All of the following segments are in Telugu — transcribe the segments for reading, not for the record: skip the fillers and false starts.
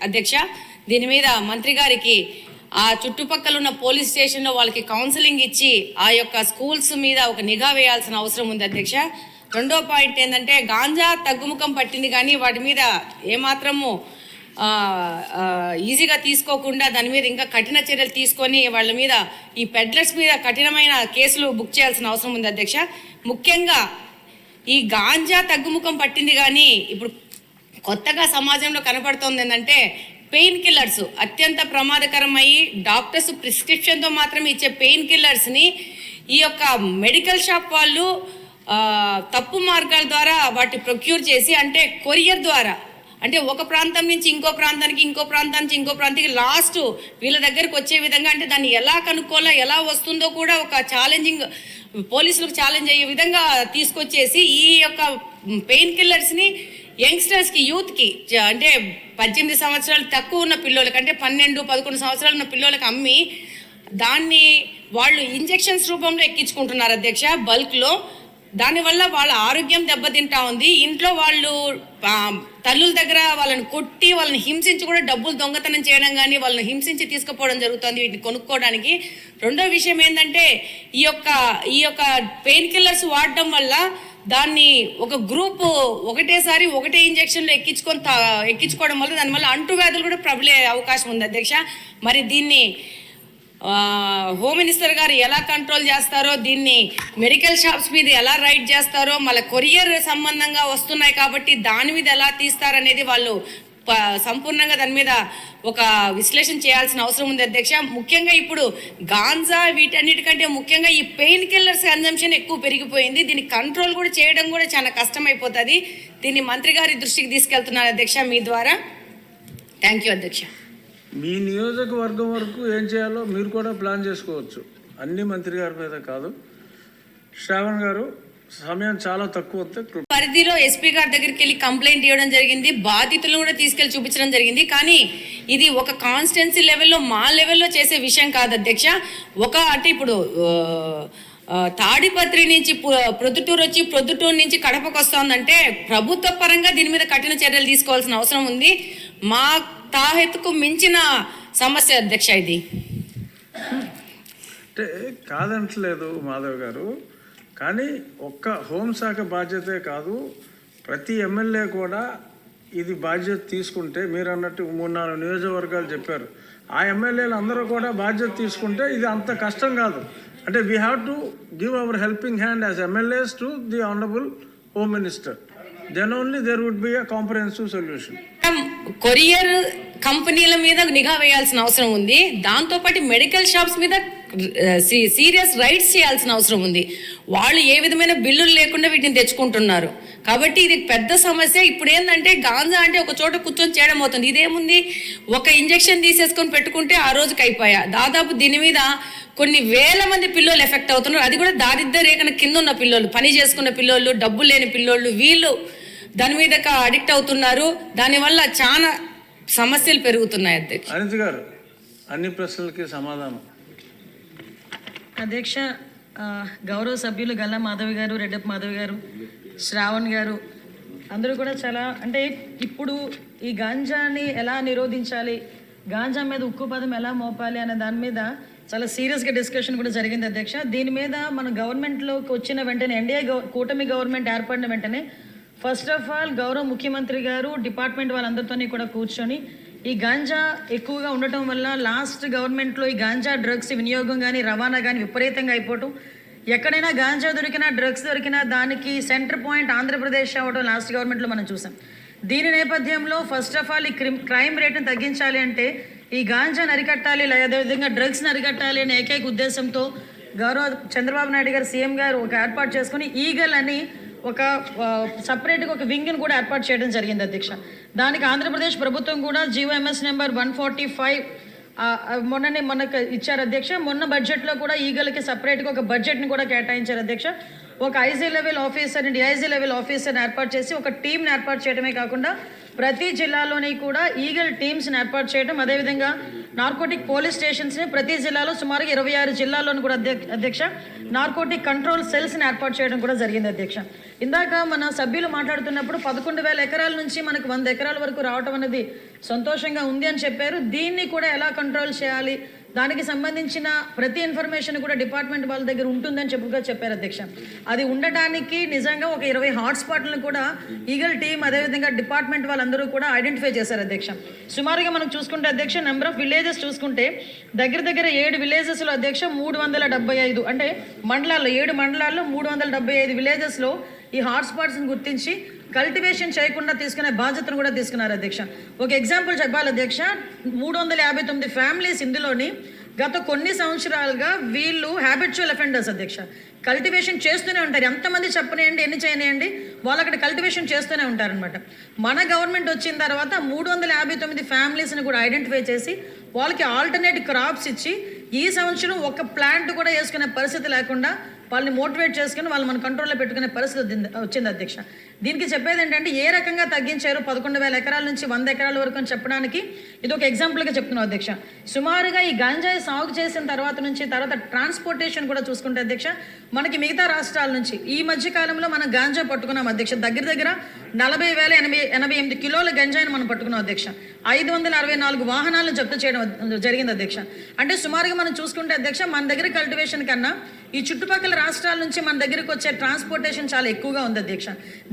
అధ్యక్ష, దీని మీద మంత్రి గారికి ఆ చుట్టుపక్కల ఉన్న పోలీస్ స్టేషన్లో వాళ్ళకి కౌన్సిలింగ్ ఇచ్చి ఆ యొక్క స్కూల్స్ మీద ఒక నిఘా వేయాల్సిన అవసరం ఉంది అధ్యక్ష. రెండో పాయింట్ ఏంటంటే గాంజా తగ్గుముఖం పట్టింది కానీ వాటి మీద ఏమాత్రము ఈజీగా తీసుకోకుండా దాని మీద ఇంకా కఠిన చర్యలు తీసుకొని వాళ్ళ మీద ఈ పెడ్లర్స్ మీద కఠినమైన కేసులు బుక్ చేయాల్సిన అవసరం ఉంది అధ్యక్ష. ముఖ్యంగా ఈ గాంజా తగ్గుముఖం పట్టింది కానీ ఇప్పుడు కొత్తగా సమాజంలో కనపడుతోంది ఏంటంటే పెయిన్ కిల్లర్స్ అత్యంత ప్రమాదకరమయ్యి డాక్టర్స్ ప్రిస్క్రిప్షన్తో మాత్రమే ఇచ్చే పెయిన్ కిల్లర్స్ని ఈ యొక్క మెడికల్ షాప్ వాళ్ళు తప్పు మార్గాల ద్వారా వాటి ప్రొక్యూర్ చేసి అంటే కొరియర్ ద్వారా అంటే ఒక ప్రాంతం నుంచి ఇంకో ప్రాంతానికి ఇంకో ప్రాంతం నుంచి ఇంకో ప్రాంతానికి లాస్ట్ వీళ్ళ దగ్గరకు వచ్చే విధంగా అంటే దాన్ని ఎలా కనుక్కోవాలో ఎలా వస్తుందో కూడా ఒక ఛాలెంజింగ్ పోలీసులకు ఛాలెంజ్ అయ్యే విధంగా తీసుకొచ్చేసి ఈ యొక్క పెయిన్ కిల్లర్స్ని యంగ్స్టర్స్కి యూత్కి అంటే 18 సంవత్సరాలు తక్కువ ఉన్న పిల్లలకి అంటే 12-11 సంవత్సరాలు ఉన్న పిల్లలకి అమ్మి దాన్ని వాళ్ళు ఇంజెక్షన్స్ రూపంలో ఎక్కించుకుంటున్నారు అధ్యక్ష బల్క్లో. దానివల్ల వాళ్ళ ఆరోగ్యం దెబ్బతింటా ఉంది. ఇంట్లో వాళ్ళు తల్లుల దగ్గర వాళ్ళని కొట్టి వాళ్ళని హింసించి కూడా డబ్బులు దొంగతనం చేయడం కానీ వాళ్ళని హింసించి తీసుకుపోవడం జరుగుతుంది వీటిని కొనుక్కోవడానికి. రెండో విషయం ఏంటంటే ఈ యొక్క పెయిన్ కిల్లర్స్ వాడడం వల్ల దాన్ని ఒక గ్రూప్ ఒకటేసారి ఒకటే ఇంజెక్షన్లో ఎక్కించుకోవడం వల్ల దానివల్ల అంటువ్యాధులు కూడా ప్రబలే అవకాశం ఉంది అధ్యక్ష. మరి దీన్ని హోమ్ మినిస్టర్ గారు ఎలా కంట్రోల్ చేస్తారో, దీన్ని మెడికల్ షాప్స్ మీద ఎలా రైడ్ చేస్తారో, మళ్ళీ కొరియర్ సంబంధంగా వస్తున్నాయి కాబట్టి దాని మీద ఎలా తీస్తారనేది వాళ్ళు సంపూర్ణంగా దాని మీద ఒక విశ్లేషణ చేయాల్సిన అవసరం ఉంది అధ్యక్ష. ముఖ్యంగా ఇప్పుడు గాంజా వీటన్నిటికంటే ముఖ్యంగా ఈ పెయిన్ కిల్లర్స్ కన్జంప్షన్ ఎక్కువ పెరిగిపోయింది. దీన్ని కంట్రోల్ కూడా చేయడం కూడా చాలా కష్టమైపోతుంది. దీన్ని మంత్రి గారి దృష్టికి తీసుకెళ్తున్నారు అధ్యక్ష మీ ద్వారా. థ్యాంక్ యూ అధ్యక్ష. మీ నియోజకవర్గం వరకు ఏం చేయాలో మీరు కూడా ప్లాన్ చేసుకోవచ్చు, అన్ని మంత్రి గారి మీద కాదు. శ్రావణ్ గారు సమయం చాలా తక్కువ పరిధిలో ఎస్పీ గారి దగ్గరికి వెళ్ళి కంప్లైంట్ ఇవ్వడం జరిగింది, బాధితులను కూడా తీసుకెళ్లి చూపించడం జరిగింది. కానీ ఇది ఒక కాన్స్టిట్యున్సీ లెవెల్లో మా లెవెల్లో చేసే విషయం కాదు అధ్యక్ష. అంటే ఇప్పుడు తాడిపత్రి నుంచి ప్రొద్దుటూరు వచ్చి ప్రొద్దుటూరు నుంచి కడపకు వస్తుందంటే ప్రభుత్వ పరంగా దీని మీద కఠిన చర్యలు తీసుకోవాల్సిన అవసరం ఉంది. మా తాహెత్తుకు మించిన సమస్య అధ్యక్ష ఇది. అంటే కాదంటలేదు మాధవ్ గారు, కానీ ఒక్క హోంశాఖ బాధ్యతే కాదు, ప్రతి ఎమ్మెల్యే కూడా ఇది బాధ్యత తీసుకుంటే, మీరు అన్నట్టు 3-4 నియోజకవర్గాలు చెప్పారు, ఆ ఎమ్మెల్యేలు అందరూ కూడా బాధ్యత తీసుకుంటే ఇది అంత కష్టం కాదు. అంటే we have to give our helping hand as MLAs to the honourable home minister. Then only there would be a comprehensive solution. Courier కంపెనీల మీద నిఘా వేయాల్సిన అవసరం ఉంది. దాంతోపాటు మెడికల్ షాప్స్ మీద సీరియస్ రైట్స్ చేయాల్సిన అవసరం ఉంది. వాళ్ళు ఏ విధమైన బిల్లులు లేకుండా వీటిని తెచ్చుకుంటున్నారు కాబట్టి ఇది పెద్ద సమస్య. ఇప్పుడు ఏంటంటే గాంజా అంటే ఒక చోట కూర్చొని చేయడం అవుతుంది. ఇదేముంది, ఒక ఇంజెక్షన్ తీసేసుకొని పెట్టుకుంటే ఆ రోజుకి అయిపోయా. దాదాపు దీని మీద కొన్ని వేల మంది పిల్లలు ఎఫెక్ట్ అవుతున్నారు. అది కూడా దారిద్ర్య రేఖన కింద ఉన్న పిల్లలు, పని చేసుకున్న పిల్లలు, డబ్బులు లేని పిల్లలు, వీళ్ళు దాని మీద అడిక్ట్ అవుతున్నారు. దానివల్ల చాలా సమస్యలు పెరుగుతున్నాయి అధ్యక్ష. అనిత గారు అన్ని ప్రశ్నలకి సమాధానం. అధ్యక్ష, గౌరవ సభ్యులు గల్లా మాధవి గారు, రెడ్డప్ప మాధవి గారు, శ్రావణ్ గారు అందరూ కూడా చాలా అంటే ఇప్పుడు ఈ గాంజాని ఎలా నిరోధించాలి, గాంజా మీద ఉక్కుపదం ఎలా మోపాలి అనే దాని మీద చాలా సీరియస్గా డిస్కషన్ కూడా జరిగింది అధ్యక్ష. దీని మీద మన గవర్నమెంట్లోకి వచ్చిన వెంటనే ఎన్డీఏ కూటమి గవర్నమెంట్ ఏర్పడిన వెంటనే ఫస్ట్ ఆఫ్ ఆల్ గౌరవ ముఖ్యమంత్రి గారు డిపార్ట్మెంట్ వాళ్ళందరితోని కూడా కూర్చొని ఈ గాంజా ఎక్కువగా ఉండటం వల్ల లాస్ట్ గవర్నమెంట్లో ఈ గాంజా డ్రగ్స్ వినియోగం కానీ రవాణా కానీ విపరీతంగా అయిపోవటం, ఎక్కడైనా గాంజా దొరికినా డ్రగ్స్ దొరికినా దానికి సెంటర్ పాయింట్ ఆంధ్రప్రదేశ్ అవ్వడం లాస్ట్ గవర్నమెంట్లో మనం చూసాం. దీని నేపథ్యంలో ఫస్ట్ ఆఫ్ ఆల్ ఈ క్రైమ్ రేట్ని తగ్గించాలి అంటే ఈ గాంజాని అరికట్టాలి, అదేవిధంగా డ్రగ్స్ని అరికట్టాలి అనే ఏకైక ఉద్దేశంతో గౌరవ చంద్రబాబు నాయుడు గారు సీఎం గారు ఒక ఏర్పాటు చేసుకుని ఈగల్ అని ఒక సపరేట్గా ఒక వింగ్ని కూడా ఏర్పాటు చేయడం జరిగింది అధ్యక్ష. దానికి ఆంధ్రప్రదేశ్ ప్రభుత్వం కూడా GOMS నెంబర్ 145 మొన్నకు ఇచ్చారు అధ్యక్ష. మొన్న బడ్జెట్లో కూడా ఈగలకి సపరేట్గా ఒక బడ్జెట్ని కూడా కేటాయించారు అధ్యక్ష. ఒక ఐజీ లెవెల్ ఆఫీసర్ని, డిఐజీ లెవెల్ ఆఫీసర్ని ఏర్పాటు చేసి ఒక టీంని ఏర్పాటు చేయడమే కాకుండా ప్రతి జిల్లాలోని కూడా ఈగల్ టీమ్స్ని ఏర్పాటు చేయడం, అదేవిధంగా నార్కోటిక్ పోలీస్ స్టేషన్స్ని ప్రతి జిల్లాలో సుమారుగా 26 జిల్లాల్లోనూ కూడా అధ్యక్ష నార్కోటిక్ కంట్రోల్ సెల్స్ని ఏర్పాటు చేయడం కూడా జరిగింది అధ్యక్ష. ఇందాక మన సభ్యులు మాట్లాడుతున్నప్పుడు 11,000 ఎకరాల నుంచి మనకు 100 ఎకరాల వరకు రావడం అనేది సంతోషంగా ఉంది అని చెప్పారు. దీన్ని కూడా ఎలా కంట్రోల్ చేయాలి, దానికి సంబంధించిన ప్రతి ఇన్ఫర్మేషన్ కూడా డిపార్ట్మెంట్ వాళ్ళ దగ్గర ఉంటుందని చెప్పారు అధ్యక్ష. అది ఉండటానికి నిజంగా ఒక 20 హాట్స్పాట్లను కూడా ఈగల్ టీం అదేవిధంగా డిపార్ట్మెంట్ వాళ్ళందరూ కూడా ఐడెంటిఫై చేశారు అధ్యక్ష. సుమారుగా మనం చూసుకుంటే అధ్యక్ష నెంబర్ ఆఫ్ విలేజెస్ చూసుకుంటే దగ్గర 7 విలేజెస్లో అధ్యక్ష 375 అంటే మండలాల్లో 7 మండలాల్లో 375 విలేజెస్లో ఈ హాట్స్పాట్స్ని గుర్తించి కల్టివేషన్ చేయకుండా తీసుకునే బాధ్యతను కూడా తీసుకున్నారు అధ్యక్ష. ఒక ఎగ్జాంపుల్ చెప్పాలి అధ్యక్ష, 359 ఫ్యామిలీస్ ఇందులోని గత కొన్ని సంవత్సరాలుగా వీళ్ళు హ్యాబిచువల్ అఫెండర్స్ అధ్యక్ష. కల్టివేషన్ చేస్తూనే ఉంటారు, ఎంతమంది చెప్పనేయండి ఎన్ని చేయనేయండి వాళ్ళు అక్కడ కల్టివేషన్ చేస్తూనే ఉంటారనమాట. మన గవర్నమెంట్ వచ్చిన తర్వాత 359 ఫ్యామిలీస్ని కూడా ఐడెంటిఫై చేసి వాళ్ళకి ఆల్టర్నేట్ క్రాప్స్ ఇచ్చి ఈ సంవత్సరం ఒక ప్లాంట్ కూడా వేసుకునే పరిస్థితి లేకుండా వాళ్ళని మోటివేట్ చేసుకుని వాళ్ళు మన కంట్రోల్లో పెట్టుకునే పరిస్థితి వచ్చింది అధ్యక్ష. దీనికి చెప్పేది ఏంటంటే ఏ రకంగా తగ్గించారు 11,000 ఎకరాల నుంచి 100 ఎకరాల వరకు అని చెప్పడానికి ఇది ఒక ఎగ్జాంపుల్గా చెప్తున్నాం అధ్యక్ష. సుమారుగా ఈ గాంజాయి సాగు చేసిన తర్వాత ట్రాన్స్పోర్టేషన్ కూడా చూసుకుంటే అధ్యక్ష మనకి మిగతా రాష్ట్రాల నుంచి ఈ మధ్య కాలంలో మనం గాంజా పట్టుకున్నాం అధ్యక్ష. దగ్గర 40,088 కిలోల గంజాయిని మనం పట్టుకున్నాం అధ్యక్ష. 564 వాహనాలను జప్తు చేయడం జరిగింది అధ్యక్ష. అంటే సుమారుగా మనం చూసుకుంటే అధ్యక్ష మన దగ్గర కల్టివేషన్ కన్నా ఈ చుట్టుపక్కల రాష్ట్రాల నుంచి మన దగ్గరికి వచ్చే ట్రాన్స్పోర్టేషన్ చాలా ఎక్కువగా ఉంది అధ్యక్ష.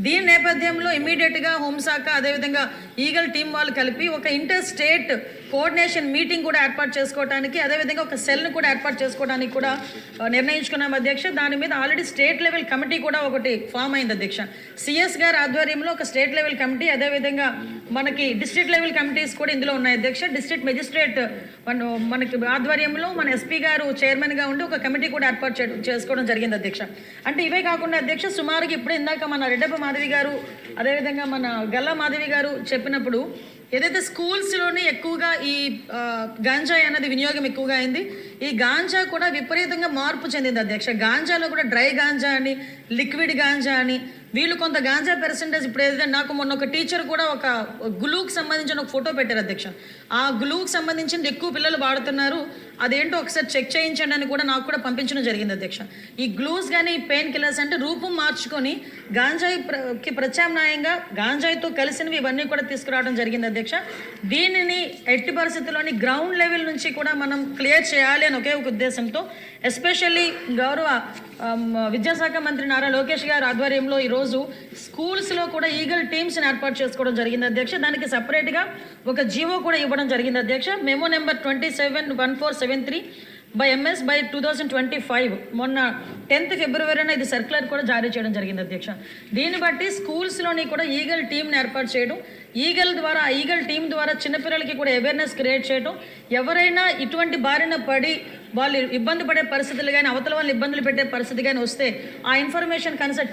దీని నేపథ్యంలో ఇమీడియట్గా హోంశాఖ అదేవిధంగా ఈగల్ టీం వాళ్ళు కలిపి ఒక ఇంటర్ స్టేట్ కోఆర్డినేషన్ మీటింగ్ కూడా ఏర్పాటు చేసుకోవడానికి అదేవిధంగా ఒక సెల్ను కూడా ఏర్పాటు చేసుకోవడానికి కూడా నిర్ణయించుకున్నాం అధ్యక్ష. దాని మీద ఆల్రెడీ స్టేట్ లెవెల్ కమిటీ కూడా ఒకటి ఫామ్ అయింది అధ్యక్ష. సిఎస్ గారి ఆధ్వర్యంలో ఒక స్టేట్ లెవెల్ కమిటీ అదేవిధంగా మనకి డిస్ట్రిక్ట్ లెవెల్ కమిటీస్ కూడా ఇందులో ఉన్నాయి అధ్యక్ష. డిస్ట్రిక్ట్ మెజిస్ట్రేట్ మనకి ఆధ్వర్యంలో మన ఎస్పీ గారు చైర్మన్గా ఉండి ఒక కమిటీ కూడా ఏర్పాటు చేసుకోవడం జరిగింది అధ్యక్ష. అంటే ఇవే కాకుండా అధ్యక్ష సుమారుగా ఇప్పుడు ఇందాక మన రెడ్డప్ప మాధవి గారు అదేవిధంగా మన గల్లా మాధవి గారు చెప్పినప్పుడు ఏదైతే స్కూల్స్లోని ఎక్కువగా ఈ గాంజాయి అన్నది వినియోగం ఎక్కువగా అయింది, ఈ గాంజా కూడా విపరీతంగా మార్పు చెందింది అధ్యక్ష. గాంజాలో కూడా డ్రై గాంజా అని లిక్విడ్ గాంజా అని వీళ్ళు కొంత గాంజా పర్సెంటేజ్ ఇప్పుడు ఏదైతే నాకు మొన్న ఒక టీచర్ కూడా ఒక గ్లూకి సంబంధించిన ఒక ఫోటో పెట్టారు అధ్యక్ష. ఆ గ్లూకి సంబంధించింది ఎక్కువ పిల్లలు వాడుతున్నారు, అదేంటో ఒకసారి చెక్ చేయించండి అని కూడా నాకు కూడా పంపించడం జరిగింది అధ్యక్ష. ఈ గ్లూస్ కానీ పెయిన్ కిల్లర్స్ అంటే రూపం మార్చుకొని గాంజాయికి ప్రత్యామ్నాయంగా గాంజాయితో కలిసినవి ఇవన్నీ కూడా తీసుకురావడం జరిగింది అధ్యక్ష. దీనిని ఎట్టి పరిస్థితుల్లోని గ్రౌండ్ లెవెల్ నుంచి కూడా మనం క్లియర్ చేయాలి అని ఒకే ఒక ఉద్దేశంతో ఎస్పెషల్లీ గౌరవ విద్యాశాఖ మంత్రి నారా లోకేష్ గారి ఆధ్వర్యంలో ఈరోజు స్కూల్స్లో కూడా ఈగల్ టీమ్స్ని ఏర్పాటు చేసుకోవడం జరిగింది అధ్యక్ష. దానికి సపరేట్గా ఒక జీవో కూడా ఇవ్వడం జరిగింది అధ్యక్ష. Memo number 271473 by MS by 2025 మొన్న 10th ఫిబ్రవరిన ఇది సర్క్యులర్ కూడా జారీ చేయడం జరిగింది అధ్యక్ష. దీన్ని బట్టి స్కూల్స్లోని కూడా ఈగల్ టీంని ఏర్పాటు చేయడం, ఈగల్ టీం ద్వారా చిన్నపిల్లలకి కూడా అవేర్నెస్ క్రియేట్ చేయడం, ఎవరైనా ఇటువంటి బారిన పడి వాళ్ళు ఇబ్బంది పడే పరిస్థితులు కానీ అవతల వాళ్ళు ఇబ్బందులు పెట్టే పరిస్థితి కానీ వస్తే ఆ ఇన్ఫర్మేషన్ కన్సల్ట్